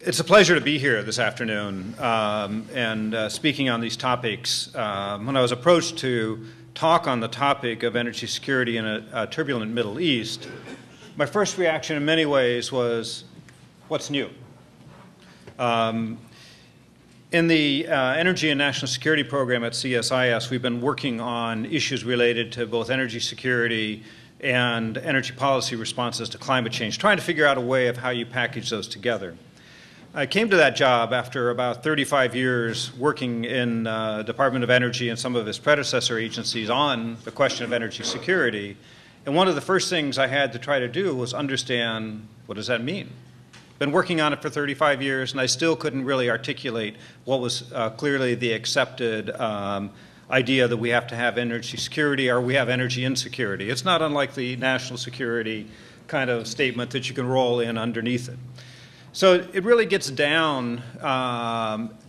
It's a pleasure to be here this afternoon and speaking on these topics. When I was approached to talk on the topic of energy security in a turbulent Middle East, my first reaction in many ways was, what's new? In the Energy and National Security Program at CSIS, we've been working on issues related to both energy security and energy policy responses to climate change, trying to figure out a way of how you package those together. I came to that job after about 35 years working in the Department of Energy and some of its predecessor agencies on the question of energy security. And one of the first things I had to try to do was understand, what does that mean? Been working on it for 35 years, and I still couldn't really articulate what was clearly the accepted idea that we have to have energy security or we have energy insecurity. It's not unlike the national security kind of statement that you can roll in underneath it. So it really gets down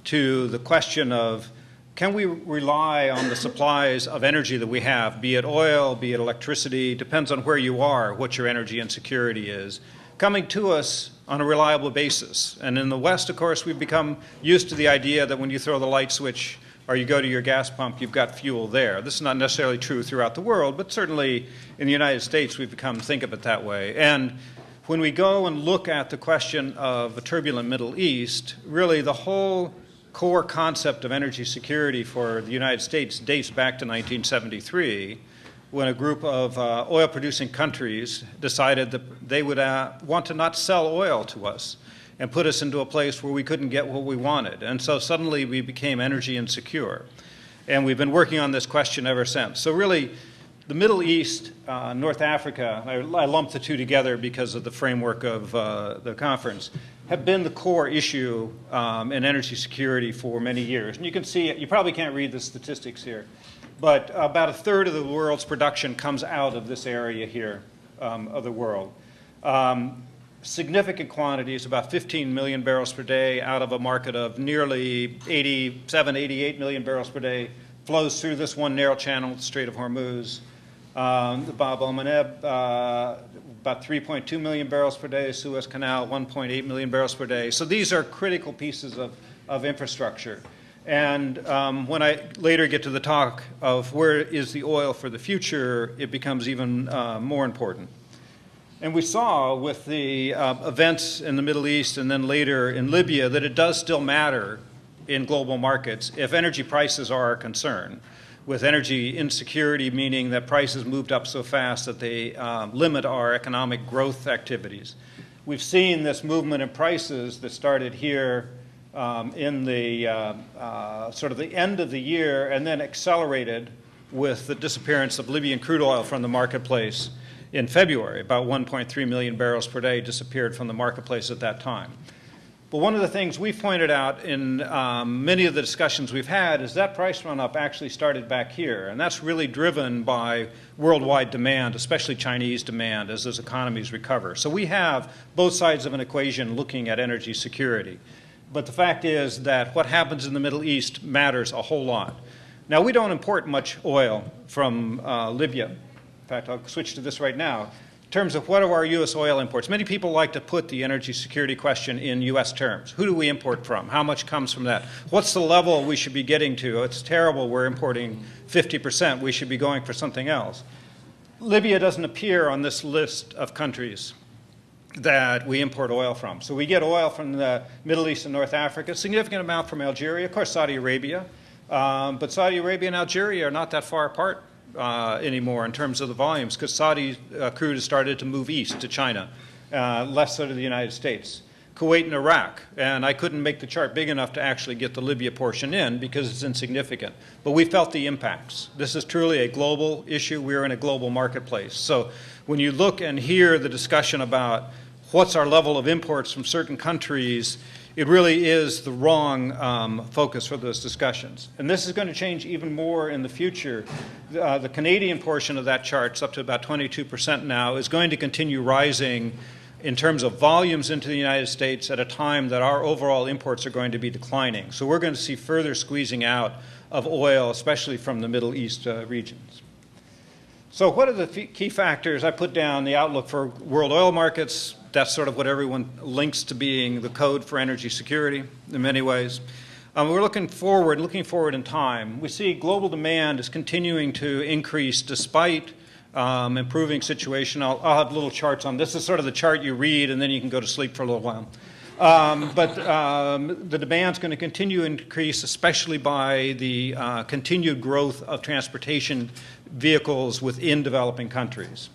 to the question of, can we rely on the supplies of energy that we have, be it oil, be it electricity, depends on where you are, what your energy insecurity is, coming to us on a reliable basis. And in the West, of course, we've become used to the idea that when you throw the light switch or you go to your gas pump, you've got fuel there. This is not necessarily true throughout the world, but certainly in the United States, we've become to think of it that way. And when we go and look at the question of a turbulent Middle East, really the whole core concept of energy security for the United States dates back to 1973, when a group of oil-producing countries decided that they would want to not sell oil to us and put us into a place where we couldn't get what we wanted. And so suddenly we became energy insecure. And we've been working on this question ever since. So really, the Middle East, North Africa, I lumped the two together because of the framework of the conference, have been the core issue in energy security for many years. And you can see, you probably can't read the statistics here, but about a third of the world's production comes out of this area here of the world. Significant quantities, about 15 million barrels per day out of a market of nearly 87, 88 million barrels per day, flows through this one narrow channel, the Strait of Hormuz. The Bab el-Mandeb, about 3.2 million barrels per day, Suez Canal, 1.8 million barrels per day. So these are critical pieces of infrastructure. And when I later get to the talk of where is the oil for the future, it becomes even more important. And we saw with the events in the Middle East and then later in Libya that it does still matter in global markets if energy prices are a concern, with energy insecurity meaning that prices moved up so fast that they limit our economic growth activities. We've seen this movement in prices that started here in the sort of the end of the year and then accelerated with the disappearance of Libyan crude oil from the marketplace in February. About 1.3 million barrels per day disappeared from the marketplace at that time. But one of the things we've pointed out in many of the discussions we've had is that price run-up actually started back here, and that's really driven by worldwide demand, especially Chinese demand, as those economies recover. So we have both sides of an equation looking at energy security. But the fact is that what happens in the Middle East matters a whole lot. Now, we don't import much oil from Libya. In fact, I'll switch to this right now. In terms of what are our U.S. oil imports, many people like to put the energy security question in U.S. terms. Who do we import from? How much comes from that? What's the level we should be getting to? It's terrible we're importing 50%. We should be going for something else. Libya doesn't appear on this list of countries that we import oil from. So we get oil from the Middle East and North Africa, a significant amount from Algeria, of course Saudi Arabia. But Saudi Arabia and Algeria are not that far apart anymore in terms of the volumes, because Saudi crude has started to move east to China, less so to the United States. Kuwait and Iraq, and I couldn't make the chart big enough to actually get the Libya portion in because it's insignificant. But we felt the impacts. This is truly a global issue. We're in a global marketplace. So when you look and hear the discussion about what's our level of imports from certain countries, it really is the wrong focus for those discussions. And this is going to change even more in the future. The Canadian portion of that chart, it's up to about 22% now, is going to continue rising in terms of volumes into the United States at a time that our overall imports are going to be declining. So we're going to see further squeezing out of oil, especially from the Middle East regions. So what are the key factors? I put down the outlook for world oil markets, that's sort of what everyone links to being the code for energy security in many ways. We're looking forward in time. We see global demand is continuing to increase despite improving situation. I'll have little charts on this. This is sort of the chart you read, and then you can go to sleep for a little while. But the demand's going to continue to increase, especially by the continued growth of transportation vehicles within developing countries.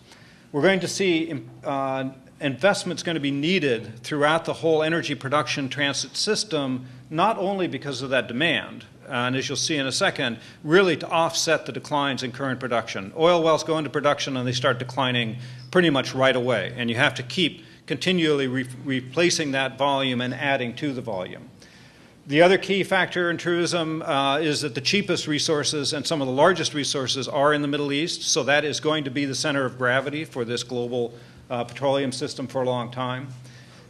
We're going to see investment's going to be needed throughout the whole energy production transit system, not only because of that demand, and as you'll see in a second, really to offset the declines in current production. Oil wells go into production and they start declining pretty much right away, and you have to keep continually replacing that volume and adding to the volume. The other key factor in tourism is that the cheapest resources and some of the largest resources are in the Middle East, so that is going to be the center of gravity for this global petroleum system for a long time.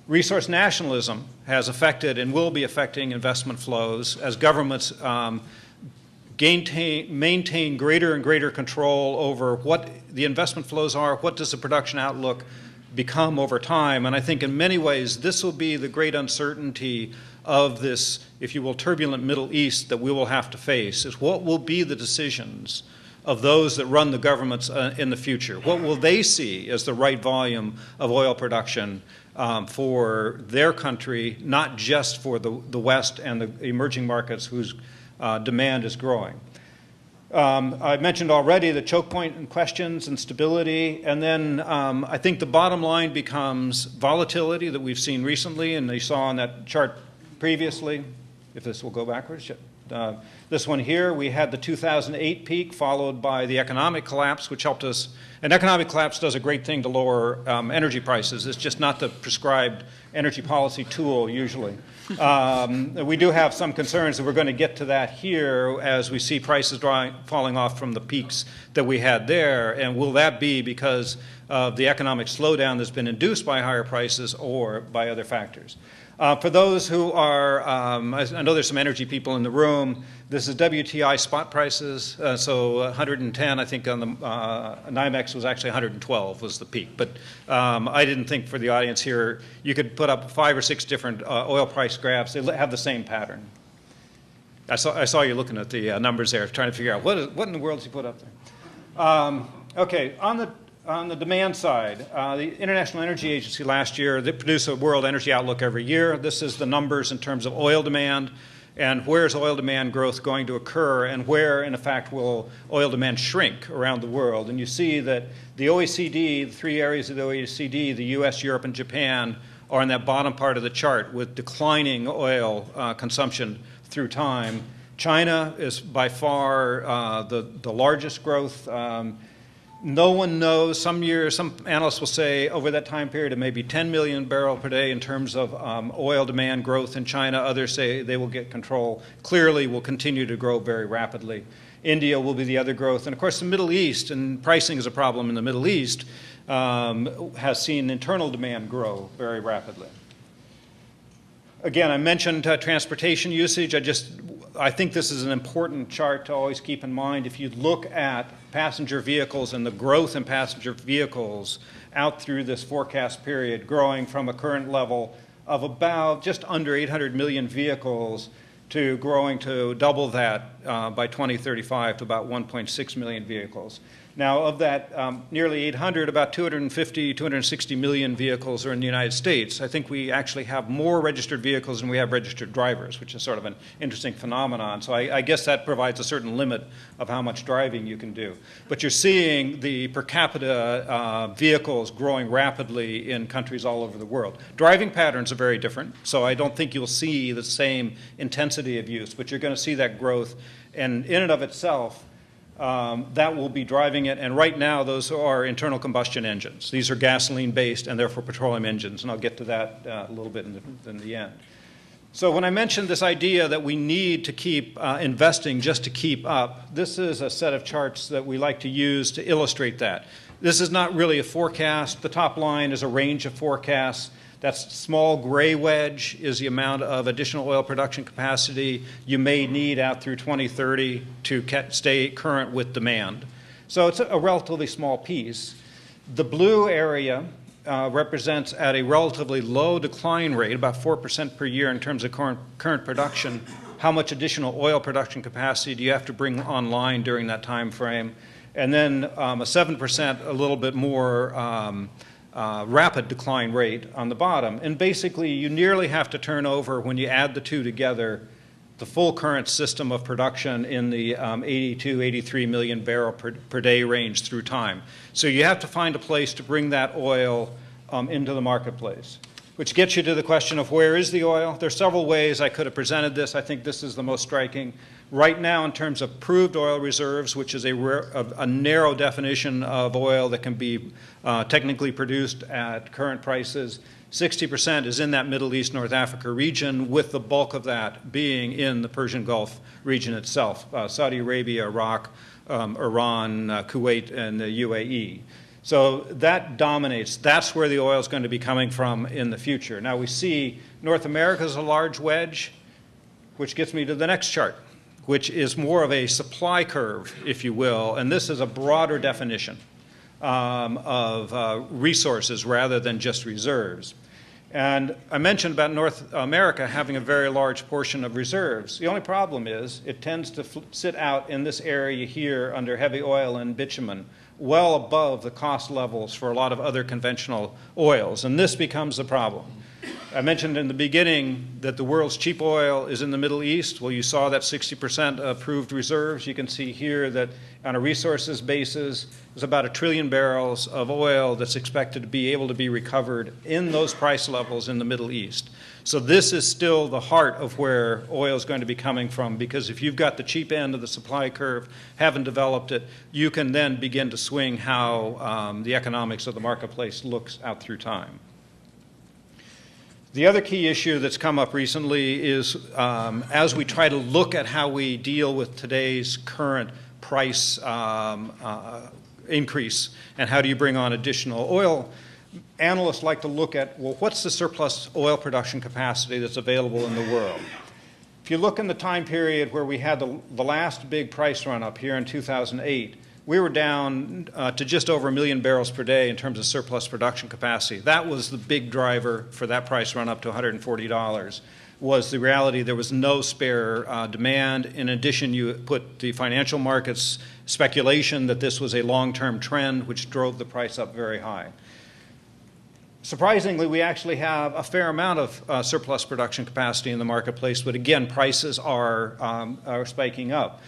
Resource nationalism has affected and will be affecting investment flows as governments maintain greater and greater control over what the investment flows are, what does the production outlook become over time. And I think in many ways this will be the great uncertainty of this, if you will, turbulent Middle East that we will have to face, is what will be the decisions of those that run the governments in the future. What will they see as the right volume of oil production for their country, not just for the West and the emerging markets whose demand is growing. I mentioned already the choke point in questions and stability, and then I think the bottom line becomes volatility that we've seen recently, and you saw on that chart previously, if this will go backwards. This one here, we had the 2008 peak followed by the economic collapse, which helped us. An economic collapse does a great thing to lower energy prices. It's just not the prescribed energy policy tool usually. We do have some concerns that we're going to get to that here as we see prices falling off from the peaks that we had there. And will that be because of the economic slowdown that's been induced by higher prices or by other factors? For those who are, I know there's some energy people in the room, this is WTI spot prices, so 110, I think on the NYMEX was actually 112 was the peak. But I didn't think for the audience here, you could put up 5 or 6 different oil price graphs. They have the same pattern. I saw you looking at the numbers there, trying to figure out what in the world did you put up there. Okay, on the demand side, the International Energy Agency last year, they produce a World Energy Outlook every year. This is the numbers in terms of oil demand and where is oil demand growth going to occur and where, in fact, will oil demand shrink around the world. And you see that the OECD, the 3 areas of the OECD, the US, Europe, and Japan, are in that bottom part of the chart with declining oil consumption through time. China is by far the largest growth. No one knows. Some years, some analysts will say over that time period it may be 10 million barrels per day in terms of oil demand growth in China. Others say they will get control. Clearly will continue to grow very rapidly. India will be the other growth. And of course the Middle East, and pricing is a problem in the Middle East, has seen internal demand grow very rapidly. Again, I mentioned transportation usage. I think this is an important chart to always keep in mind. If you look at passenger vehicles and the growth in passenger vehicles out through this forecast period, growing from a current level of about just under 800 million vehicles to growing to double that by 2035 to about 1.6 million vehicles. Now, of that nearly 800, about 250, 260 million vehicles are in the United States. I think we actually have more registered vehicles than we have registered drivers, which is sort of an interesting phenomenon. So I guess that provides a certain limit of how much driving you can do. But you're seeing the per capita vehicles growing rapidly in countries all over the world. Driving patterns are very different, so I don't think you'll see the same intensity of use, but you're going to see that growth. And in and of itself, that will be driving it, and right now those are internal combustion engines. These are gasoline-based and therefore petroleum engines, and I'll get to that a little bit in the end. So when I mentioned this idea that we need to keep investing just to keep up, this is a set of charts that we like to use to illustrate that. This is not really a forecast. The top line is a range of forecasts. That small gray wedge is the amount of additional oil production capacity you may need out through 2030 to stay current with demand. So it's a relatively small piece. The blue area represents at a relatively low decline rate, about 4% per year in terms of current production, how much additional oil production capacity do you have to bring online during that time frame, and then a 7%, a little bit more rapid decline rate on the bottom. And basically, you nearly have to turn over, when you add the two together, the full current system of production in the 82, 83 million barrel per day range through time. So you have to find a place to bring that oil into the marketplace, which gets you to the question of where is the oil? There are several ways I could have presented this. I think this is the most striking. Right now, in terms of proved oil reserves, which is a narrow definition of oil that can be technically produced at current prices, 60% is in that Middle East, North Africa region, with the bulk of that being in the Persian Gulf region itself, Saudi Arabia, Iraq, Iran, Kuwait, and the UAE. So that dominates. That's where the oil is going to be coming from in the future. Now we see North America is a large wedge, which gets me to the next chart, which is more of a supply curve, if you will, and this is a broader definition of resources rather than just reserves. And I mentioned about North America having a very large portion of reserves. The only problem is it tends to sit out in this area here under heavy oil and bitumen, well above the cost levels for a lot of other conventional oils, and this becomes the problem. I mentioned in the beginning that the world's cheap oil is in the Middle East. Well, you saw that 60% of proved reserves. You can see here that on a resources basis, there's about 1 trillion barrels of oil that's expected to be able to be recovered in those price levels in the Middle East. So this is still the heart of where oil is going to be coming from, because if you've got the cheap end of the supply curve, haven't developed it, you can then begin to swing how the economics of the marketplace looks out through time. The other key issue that's come up recently is as we try to look at how we deal with today's current price increase and how do you bring on additional oil, analysts like to look at, well, what's the surplus oil production capacity that's available in the world? If you look in the time period where we had the last big price run up here in 2008, we were down to just over 1 million barrels per day in terms of surplus production capacity. That was the big driver for that price run up to $140, was the reality there was no spare demand. In addition, you put the financial markets speculation that this was a long-term trend, which drove the price up very high. Surprisingly, we actually have a fair amount of surplus production capacity in the marketplace, but again, prices are spiking up.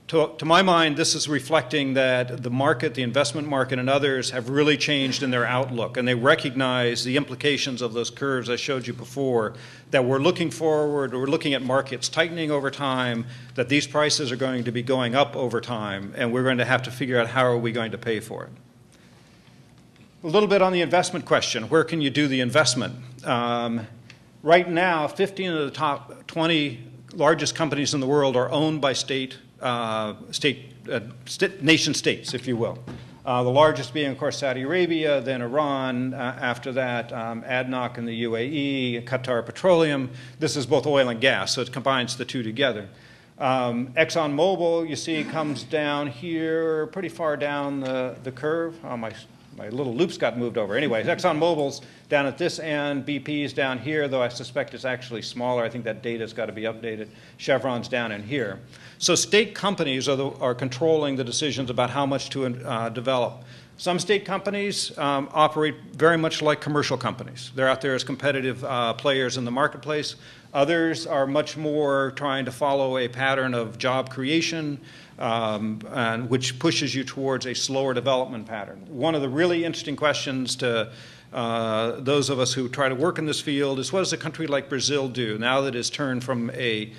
To my mind, this is reflecting that the market, the investment market, and others have really changed in their outlook, and they recognize the implications of those curves I showed you before, that we're looking forward, we're looking at markets tightening over time, that these prices are going to be going up over time, and we're going to have to figure out how are we going to pay for it. A little bit on the investment question. Where can you do the investment? Right now, 15 of the top 20 largest companies in the world are owned by nation states, if you will. The largest being, of course, Saudi Arabia, then Iran, after that ADNOC in the UAE, Qatar Petroleum. This is both oil and gas, so it combines the two together. ExxonMobil, you see, comes down here, pretty far down the curve. Oh, my little loops got moved over. Anyways, ExxonMobil's down at this end, BP's down here, though I suspect it's actually smaller. I think that data's got to be updated. Chevron's down in here. So state companies are controlling the decisions about how much to develop. Some state companies operate very much like commercial companies. They're out there as competitive players in the marketplace. Others are much more trying to follow a pattern of job creation, and which pushes you towards a slower development pattern. One of the really interesting questions to those of us who try to work in this field is, what does a country like Brazil do now that it's turned from a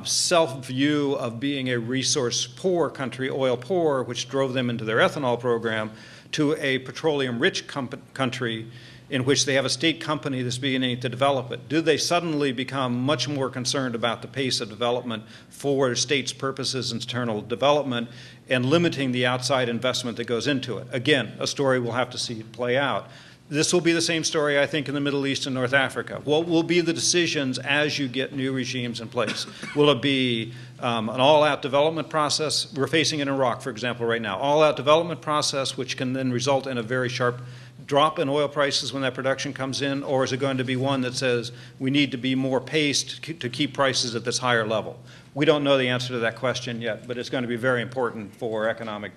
self-view of being a resource-poor country, oil-poor, which drove them into their ethanol program, to a petroleum-rich country in which they have a state company that's beginning to develop it? Do they suddenly become much more concerned about the pace of development for states' purposes, internal development, and limiting the outside investment that goes into it? Again, a story we'll have to see play out. This will be the same story, I think, in the Middle East and North Africa. What will be the decisions as you get new regimes in place? Will it be an all-out development process? We're facing in Iraq, for example, right now. All-out development process, which can then result in a very sharp drop in oil prices when that production comes in, or is it going to be one that says we need to be more paced to keep prices at this higher level? We don't know the answer to that question yet, but it's going to be very important for economic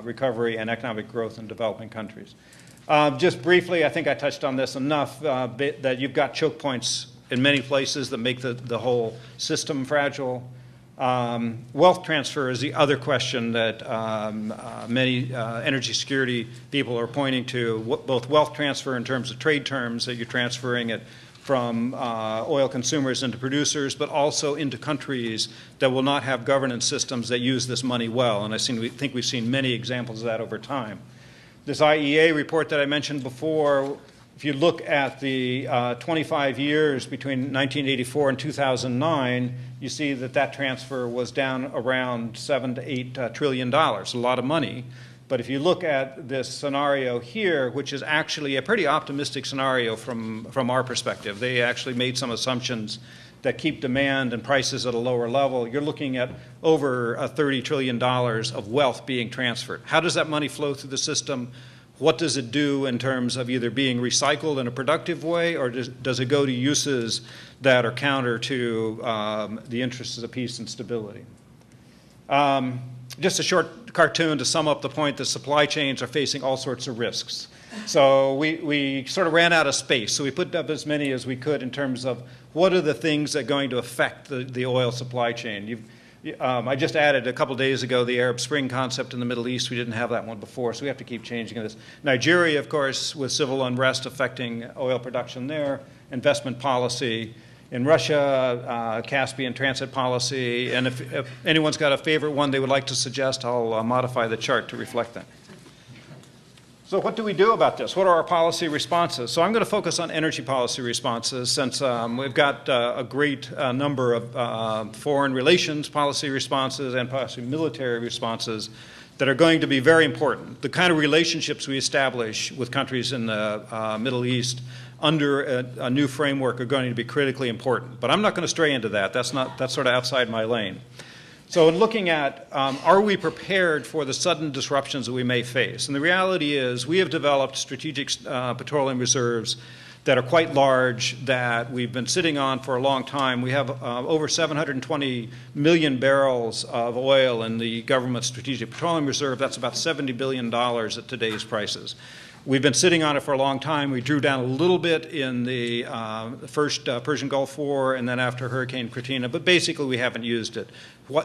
recovery and economic growth in developing countries. Just briefly, I think I touched on this enough, that you've got choke points in many places that make the whole system fragile. Wealth transfer is the other question that many energy security people are pointing to, both wealth transfer in terms of trade terms, that you're transferring it from oil consumers into producers, but also into countries that will not have governance systems that use this money well. And I think we've seen many examples of that over time. This IEA report that I mentioned before, if you look at the 25 years between 1984 and 2009, you see that that transfer was down around $7 to $8 trillion, a lot of money. But if you look at this scenario here, which is actually a pretty optimistic scenario from our perspective, they actually made some assumptions that keep demand and prices at a lower level. You're looking at over $30 trillion of wealth being transferred. How does that money flow through the system? What does it do in terms of either being recycled in a productive way, or does it go to uses that are counter to the interests of peace and stability? Just a short cartoon to sum up the point that supply chains are facing all sorts of risks. So we sort of ran out of space, so we put up as many as we could in terms of what are the things that are going to affect the oil supply chain. I just added a couple days ago the Arab Spring concept in the Middle East. We didn't have that one before, so we have to keep changing this. Nigeria, of course, with civil unrest affecting oil production there, investment policy. In Russia, Caspian transit policy. And if anyone's got a favorite one they would like to suggest, I'll modify the chart to reflect that. So what do we do about this? What are our policy responses? So I'm going to focus on energy policy responses, since we've got a great number of foreign relations policy responses and possibly military responses that are going to be very important. The kind of relationships we establish with countries in the Middle East under a new framework are going to be critically important. But I'm not going to stray into that. That's sort of outside my lane. So in looking at, are we prepared for the sudden disruptions that we may face? And the reality is we have developed strategic petroleum reserves that are quite large, that we've been sitting on for a long time. We have over 720 million barrels of oil in the government strategic petroleum reserve. That's about $70 billion at today's prices. We've been sitting on it for a long time. We drew down a little bit in the first Persian Gulf War and then after Hurricane Katrina, but basically we haven't used it.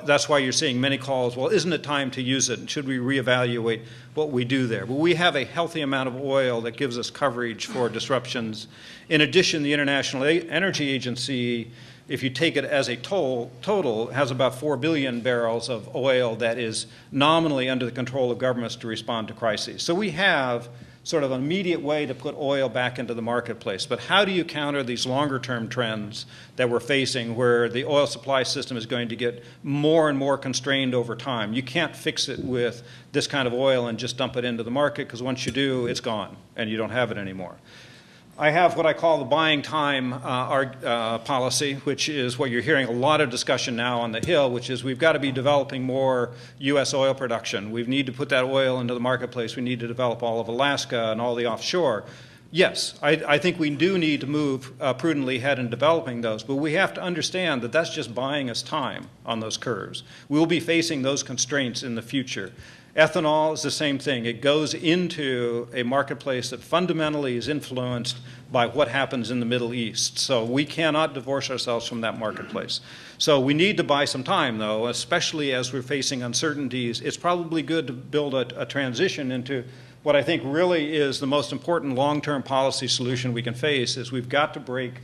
That's why you're seeing many calls, well, isn't it time to use it? And should we reevaluate what we do there? Well, we have a healthy amount of oil that gives us coverage for disruptions. In addition, the International Energy Agency, if you take it as a total, has about 4 billion barrels of oil that is nominally under the control of governments to respond to crises. So we have sort of an immediate way to put oil back into the marketplace. But how do you counter these longer-term trends that we're facing where the oil supply system is going to get more and more constrained over time? You can't fix it with this kind of oil and just dump it into the market, because once you do, it's gone and you don't have it anymore. I have what I call the buying time policy, which is what you're hearing a lot of discussion now on the Hill, which is we've got to be developing more U.S. oil production. We need to put that oil into the marketplace. We need to develop all of Alaska and all the offshore. Yes, I think we do need to move prudently ahead in developing those, but we have to understand that that's just buying us time on those curves. We'll be facing those constraints in the future. Ethanol is the same thing. It goes into a marketplace that fundamentally is influenced by what happens in the Middle East. So we cannot divorce ourselves from that marketplace. So we need to buy some time, though, especially as we're facing uncertainties. It's probably good to build a transition into what I think really is the most important long-term policy solution we can face, is we've got to break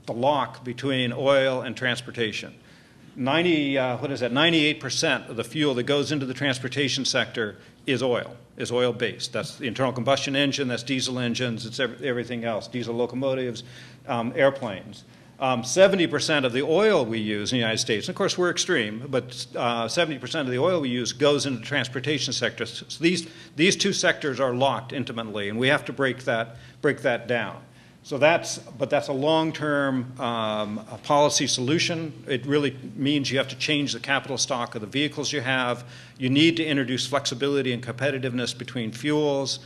the lock between oil and transportation. 98% of the fuel that goes into the transportation sector is oil-based. That's the internal combustion engine, that's diesel engines, it's everything else, diesel locomotives, airplanes. 70% of the oil we use in the United States, and of course we're extreme, but 70% of the oil we use goes into the transportation sector. So these two sectors are locked intimately, and we have to break that down. So that's a long-term policy solution. It really means you have to change the capital stock of the vehicles you have. You need to introduce flexibility and competitiveness between fuels.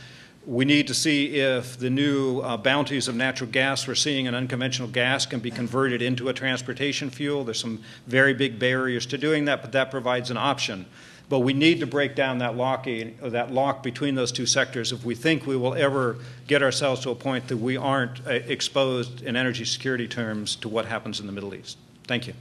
We need to see if the new bounties of natural gas we're seeing in unconventional gas can be converted into a transportation fuel. There's some very big barriers to doing that, but that provides an option. But we need to break down that lock between those two sectors if we think we will ever get ourselves to a point that we aren't exposed in energy security terms to what happens in the Middle East. Thank you.